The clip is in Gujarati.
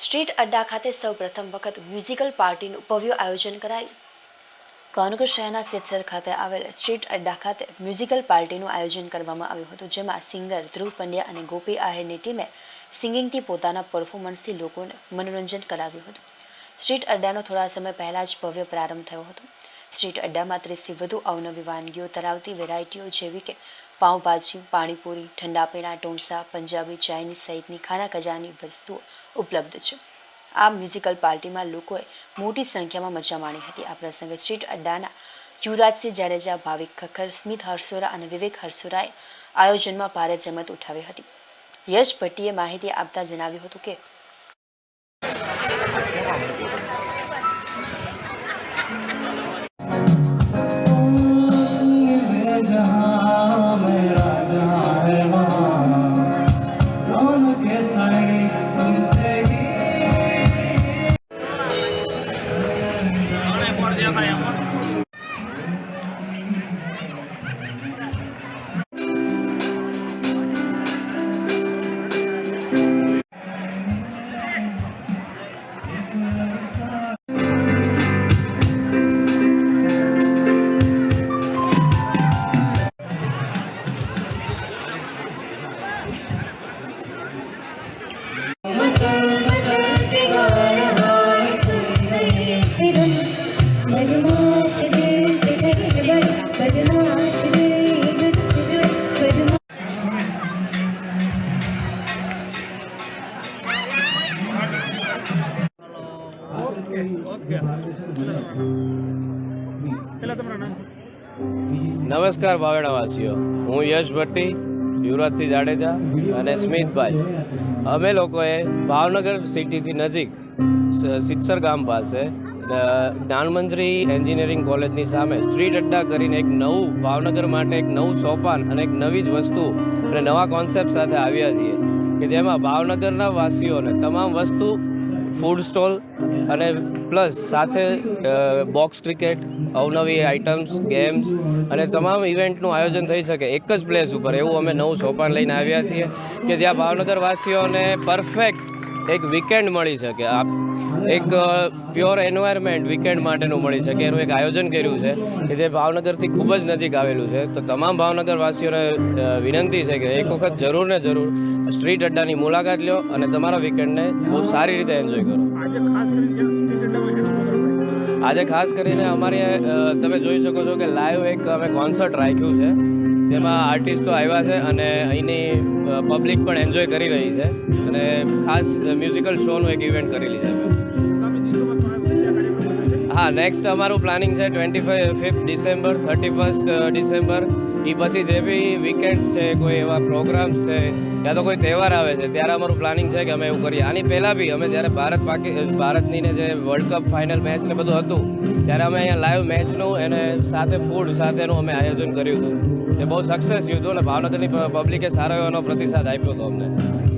સ્ટ્રીટ અડ્ડા ખાતે સૌપ્રથમ વખત મ્યુઝિકલ પાર્ટીનું ભવ્ય આયોજન કરાયું. ભાવનગર શહેરના સિદ્ધસર ખાતે આવેલ સ્ટ્રીટ અડ્ડા ખાતે મ્યુઝિકલ પાર્ટીનું આયોજન કરવામાં આવ્યું હતું, જેમાં સિંગર ધ્રુવ પંડ્યા અને ગોપી આહિરની ટીમે સિંગિંગથી પોતાના પરફોર્મન્સથી લોકોને મનોરંજન કરાવ્યું હતું. સ્ટ્રીટ અડ્ડાનો થોડા સમય પહેલાં જ ભવ્ય પ્રારંભ થયો હતો. સ્ટ્રીટ અડ્ડામાં 30થી વધુ અવનવી વાનગીઓ ધરાવતી વેરાયટીઓ જેવી કે પાઉંભાજી, પાણીપુરી, ઠંડા પીણા, ઢોસા, પંજાબી, ચાઇનીઝ સહિતની ખાના ખજાની વસ્તુઓ ઉપલબ્ધ છે. આ મ્યુઝિકલ પાર્ટીમાં લોકોએ મોટી સંખ્યામાં મજા માણી હતી. આ પ્રસંગે સ્ટ્રીટ અડ્ડાના યુવરાજસિંહ જાડેજા, ભાવિક ખખર, સ્મિત હરસોરા અને વિવેક હરસોરાએ આયોજનમાં ભારે જહેમત ઉઠાવી હતી. યશ ભટ્ટીએ માહિતી આપતા જણાવ્યું હતું કે નમસ્કાર ભાવેણાવાસીઓ, હું યશ ભટ્ટી, યુવરાજસિંહ જાડેજા અને સ્મિતભાઈ. અમે લોકોએ ભાવનગર સિટીથી નજીક સિદ્ધસર ગામ પાસે જ્ઞાનમંજરી એન્જિનિયરિંગ કોલેજની સામે સ્ટ્રીટ અડ્ડા કરીને એક નવું ભાવનગર માટે એક નવું સોપાન અને એક નવી જ વસ્તુ અને નવા કોન્સેપ્ટ સાથે આવ્યા છીએ કે જેમાં ભાવનગરના વાસીઓને તમામ વસ્તુ, ફૂડ સ્ટોલ અને પ્લસ સાથે બોક્સ ક્રિકેટ, અવનવી આઇટમ્સ, ગેમ્સ અને તમામ ઇવેન્ટનું આયોજન થઈ શકે એક જ પ્લેસ ઉપર, એવું અમે નવું સોપાન લઈને આવ્યા છીએ કે જ્યાં ભાવનગરવાસીઓને પરફેક્ટ એક વીકેન્ડ મળી શકે, એક પ્યોર એન્વાયરમેન્ટ વીકેન્ડ માટેનું મળી શકે એનું એક આયોજન કર્યું છે કે જે ભાવનગરથી ખૂબ જ નજીક આવેલું છે. તો તમામ ભાવનગરવાસીઓને વિનંતી છે કે એક વખત જરૂર ને જરૂર સ્ટ્રીટ અડ્ડાની મુલાકાત લો અને તમારા વીકેન્ડને બહુ સારી રીતે એન્જોય કરો. આજે ખાસ કરીને અમારી તમે જોઈ શકો છો કે લાઈવ એક અમે કોન્સર્ટ રાખ્યું છે જેમાં આર્ટિસ્ટો આવ્યા છે અને અહીંની પબ્લિક પણ એન્જોય કરી રહી છે અને ખાસ મ્યુઝિકલ શોનું એક ઇવેન્ટ કરેલી છે. હા, નેક્સ્ટ અમારું પ્લાનિંગ છે 25 ડિસેમ્બર, 31 ડિસેમ્બર. એ પછી જે બી વીકેન્ડ્સ છે, કોઈ એવા પ્રોગ્રામ્સ છે યા તો કોઈ તહેવાર આવે છે ત્યારે અમારું પ્લાનિંગ છે કે અમે એવું કરીએ. આની પહેલાં બી અમે જ્યારે ભારતની ને જે વર્લ્ડ કપ ફાઇનલ મેચ ને બધું હતું ત્યારે અમે અહીંયા લાઈવ મેચનું અને સાથે ફૂડ સાથેનું અમે આયોજન કર્યું હતું. એ બહુ સક્સેસ થયું હતું અને ભાવનગરની પબ્લિકે સારો એવો પ્રતિસાદ આપ્યો હતો અમને.